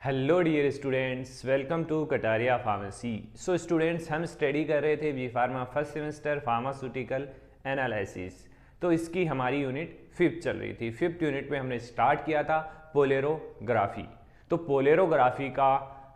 Hello dear students, welcome to Kataria pharmacy. So students, हम study कर रहे थे B pharma first semester pharmaceutical analysis. तो इसकी हमारी यूनिट 5th चल रही थी। 5th यूनिट में हमने स्टार्ट किया था पोलेरोग्राफी। तो पोलेरोग्राफी का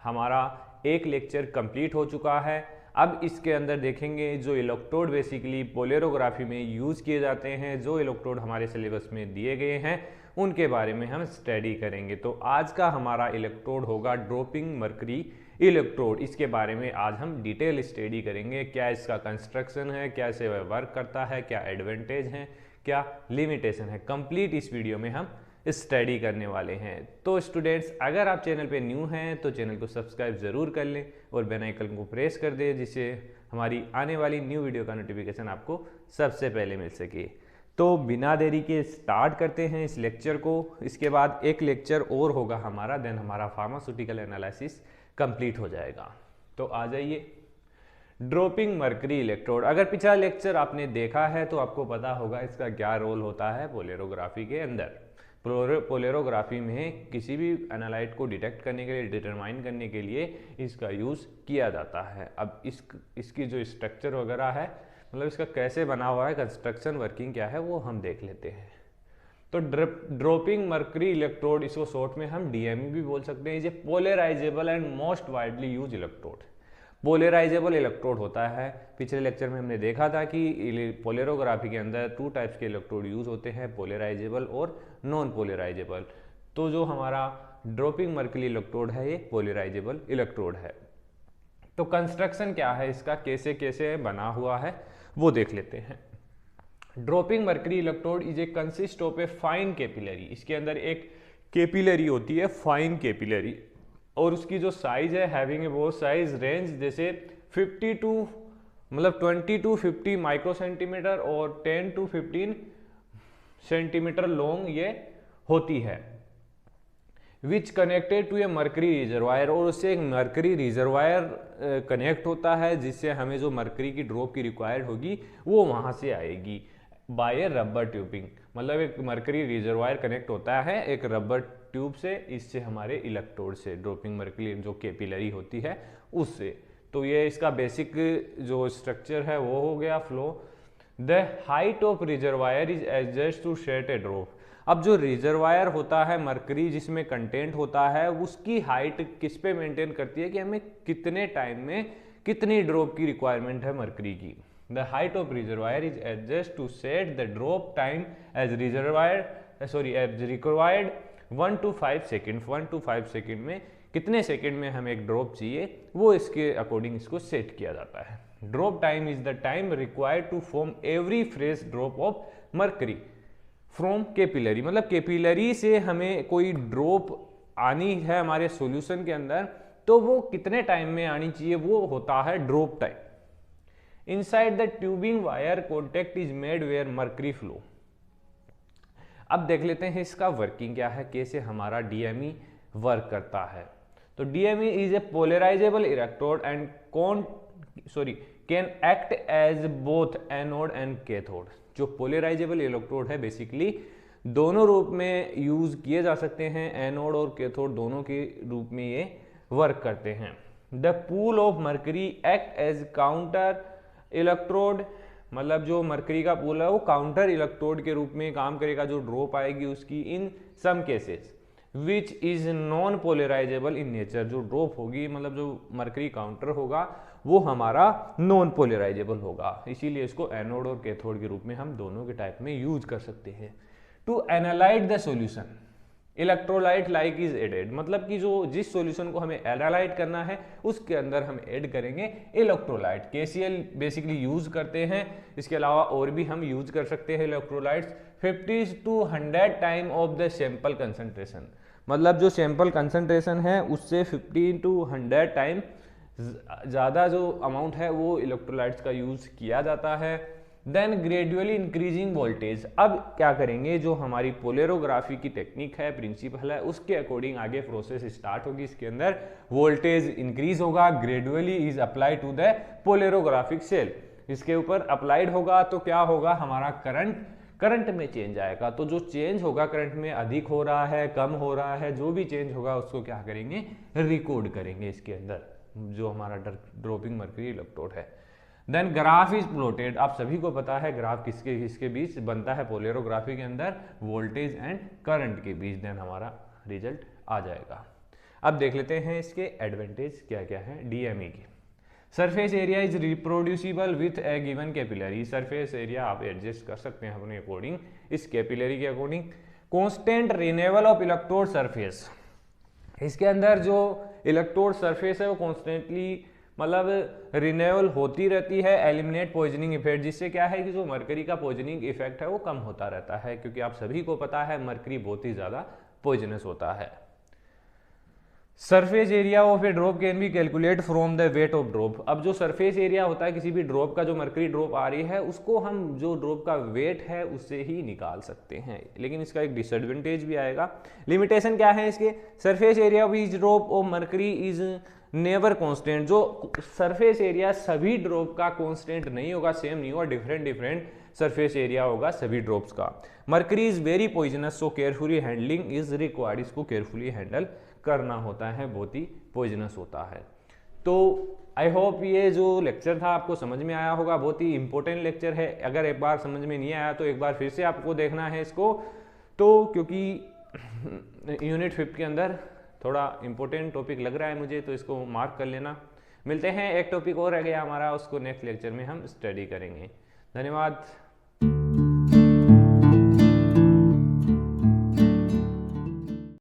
हमारा एक लेक्चर कंप्लीट हो चुका है। अब इसके अंदर देखेंगे जो इलेक्ट्रोड बेसिकली पोलेरोग्राफी में यूज़ किए जाते हैं, जो इलेक्ट्रोड हमारे सिलेबस में दिए गए हैं उनके बारे में हम स्टडी करेंगे। तो आज का हमारा इलेक्ट्रोड होगा ड्रॉपिंग मर्करी इलेक्ट्रोड। इसके बारे में आज हम डिटेल स्टडी करेंगे, क्या इसका कंस्ट्रक्शन है, कैसे वह वर्क करता है, क्या एडवांटेज हैं, क्या लिमिटेशन है, कंप्लीट इस वीडियो में हम स्टडी करने वाले हैं। तो स्टूडेंट्स, अगर आप चैनल पे न्यू हैं तो चैनल को सब्सक्राइब ज़रूर कर लें और बेल आइकन को प्रेस कर दें, जिससे हमारी आने वाली न्यू वीडियो का नोटिफिकेशन आपको सबसे पहले मिल सके। तो बिना देरी के स्टार्ट करते हैं इस लेक्चर को। इसके बाद एक लेक्चर और होगा हमारा, देन हमारा फार्मास्यूटिकल एनालिसिस कंप्लीट हो जाएगा। तो आ जाइए, ड्रॉपिंग मर्करी इलेक्ट्रोड। अगर पिछला लेक्चर आपने देखा है तो आपको पता होगा इसका क्या रोल होता है पोलेरोग्राफी के अंदर। पोलेरोग्राफी में किसी भी एनालाइट को डिटेक्ट करने के लिए, डिटरमाइन करने के लिए इसका यूज़ किया जाता है। अब इसकी जो स्ट्रक्चर वगैरह है, मतलब इसका कैसे बना हुआ है, कंस्ट्रक्शन वर्किंग क्या है, वो हम देख लेते हैं। तो ड्रॉपिंग मर्करी इलेक्ट्रोड, इसको शॉर्ट में हम डीएमई भी बोल सकते हैं। ये polarisable and most widely use electrode. Polarisable electrode होता है। पिछले लेक्चर में हमने देखा था कि पोलेरोग्राफी के अंदर 2 टाइप्स के इलेक्ट्रोड यूज होते हैं, पोलराइजेबल और नॉन पोलराइजेबल। तो जो हमारा ड्रॉपिंग मर्करी इलेक्ट्रोड है ये पोलराइजेबल इलेक्ट्रोड है। तो कंस्ट्रक्शन क्या है इसका, कैसे कैसे बना हुआ है, वो देख लेते हैं। Dropping mercury electrode is a consist of a fine capillary. इसके अंदर एक कैपिलरी होती है, फाइन कैपिलरी, और उसकी जो साइज है हैविंग ए वो साइज रेंज जैसे 20 to 50 माइक्रो सेंटीमीटर और 10 to 15 सेंटीमीटर लॉन्ग ये होती है। Which connected to a mercury reservoir, और उससे एक मर्करी रिजर्वायर कनेक्ट होता है, जिससे हमें जो मर्करी की ड्रॉप की रिक्वायर्ड होगी वो वहाँ से आएगी बाय ए रबर ट्यूबिंग। मतलब एक मर्करी रिजर्वायर कनेक्ट होता है एक रबर ट्यूब से, इससे हमारे इलेक्ट्रोड से, ड्रॉपिंग मर्करी जो कैपिलरी होती है उससे। तो ये इसका बेसिक जो स्ट्रक्चर है वो हो गया flow. The height of reservoir is adjust to set a drop. अब जो रिजर्वायर होता है मर्करी जिसमें कंटेंट होता है, उसकी हाइट किस पे मेंटेन करती है कि हमें कितने टाइम में कितनी ड्रॉप की रिक्वायरमेंट है मर्करी की। The height of reservoir is adjust to set the drop time as required 1 to 5 second. 1 to 5 second में कितने सेकेंड में हमें एक ड्रॉप चाहिए, वो इसके अकॉर्डिंग इसको सेट किया जाता है। Drop time is the time required to form every fresh drop of mercury from capillary. मतलब कैपिलरी से हमें कोई ड्रॉप आनी है हमारे सॉल्यूशन के अंदर, तो वो कितने टाइम में आनी चाहिए, वो होता है drop time. Inside the tubing wire contact is made where mercury flow. अब देख लेते हैं इसका वर्किंग क्या है, कैसे हमारा डीएमई वर्क करता है। तो DME is a polarizable electrode and can act as both anode and cathode. जो पोलराइजेबल इलेक्ट्रोड है बेसिकली दोनों रूप में यूज किए जा सकते हैं, एनोड और कैथोड दोनों के रूप में ये वर्क करते हैं। The pool of mercury act as counter electrode. मतलब जो मर्करी का पूल है वो काउंटर इलेक्ट्रोड के रूप में काम करेगा, जो ड्रॉप आएगी उसकी। In some cases which is non polarizable in nature. जो ड्रॉप होगी, मतलब जो मर्करी काउंटर होगा, वो हमारा नॉन पोलराइजेबल होगा, इसीलिए इसको एनोड और कैथोड के रूप में हम दोनों के टाइप में यूज कर सकते हैं। To analyte the solution electrolyte like is added. मतलब कि जो जिस सॉल्यूशन को हमें एनालाइट करना है उसके अंदर हम ऐड करेंगे इलेक्ट्रोलाइट। केसीएल बेसिकली यूज करते हैं, इसके अलावा और भी हम यूज कर सकते हैं electrolytes. 50 to 100 time of the sample concentration. मतलब जो सैंपल कंसंट्रेशन है उससे 50 to 100 टाइम ज़्यादा जो अमाउंट है वो इलेक्ट्रोलाइट्स का यूज किया जाता है। Then gradually increasing voltage. अब क्या करेंगे, जो हमारी पोलेरोग्राफी की टेक्निक है, प्रिंसिपल है, उसके अकॉर्डिंग आगे प्रोसेस स्टार्ट होगी। इसके अंदर वोल्टेज इंक्रीज होगा, gradually is apply to the polarographic cell. इसके ऊपर अप्लाइड होगा तो क्या होगा, हमारा करंट करंट में चेंज आएगा। तो जो चेंज होगा करंट में, अधिक हो रहा है, कम हो रहा है, जो भी चेंज होगा उसको क्या करेंगे, रिकॉर्ड करेंगे इसके अंदर, जो हमारा ड्रॉपिंग मर्करी इलेक्ट्रोड है। देन ग्राफ इज प्लॉटेड, आप सभी को पता है ग्राफ किसके किसके बीच बनता है, पोलैरोग्राफी के अंदर वोल्टेज एंड करंट के बीच। देन हमारा रिजल्ट आ जाएगा। अब देख लेते हैं इसके एडवांटेज क्या क्या है डीएमई के। Surface area is reproducible with A given capillary, surface area आप एडजस्ट कर सकते हैं अपने अकॉर्डिंग, इस कैपिलरी के according. Constant renewal of electrode surface, इसके अंदर जो इलेक्ट्रोड सरफेस है वो कॉन्स्टेंटली मतलब रिन्यूअल होती रहती है। एलिमिनेट पॉइजनिंग इफेक्ट, जिससे क्या है कि जो मरकरी का पॉइजनिंग इफेक्ट है वो कम होता रहता है, क्योंकि आप सभी को पता है मरकरी बहुत ही ज्यादा पॉइजनस होता है। Surface area of A drop can be calculate from the weight of drop, अब जो सरफेस एरिया होता है किसी भी ड्रॉप का, जो मरकरी ड्रॉप आ रही है उसको हम जो ड्रॉप का वेट है उससे ही निकाल सकते हैं। लेकिन इसका एक डिसएडवांटेज भी आएगा। लिमिटेशन क्या है इसके, surface area of each drop of mercury is never constant, जो सरफेस एरिया सभी ड्रॉप का कांस्टेंट नहीं होगा, सेम नहीं होगा, डिफरेंट डिफरेंट सरफेस एरिया होगा सभी ड्रॉप्स का। Mercury is very poisonous, so carefully handling is required, इसको केयरफुली हैंडल करना होता है, बहुत ही पॉइजनस होता है। तो आई होप ये जो लेक्चर था आपको समझ में आया होगा, बहुत ही इंपॉर्टेंट लेक्चर है। अगर एक बार समझ में नहीं आया तो एक बार फिर से आपको देखना है इसको, तो क्योंकि यूनिट 5 के अंदर थोड़ा इंपॉर्टेंट टॉपिक लग रहा है मुझे, तो इसको मार्क कर लेना। मिलते हैं, एक टॉपिक और रह गया हमारा, उसको नेक्स्ट लेक्चर में हम स्टडी करेंगे। धन्यवाद।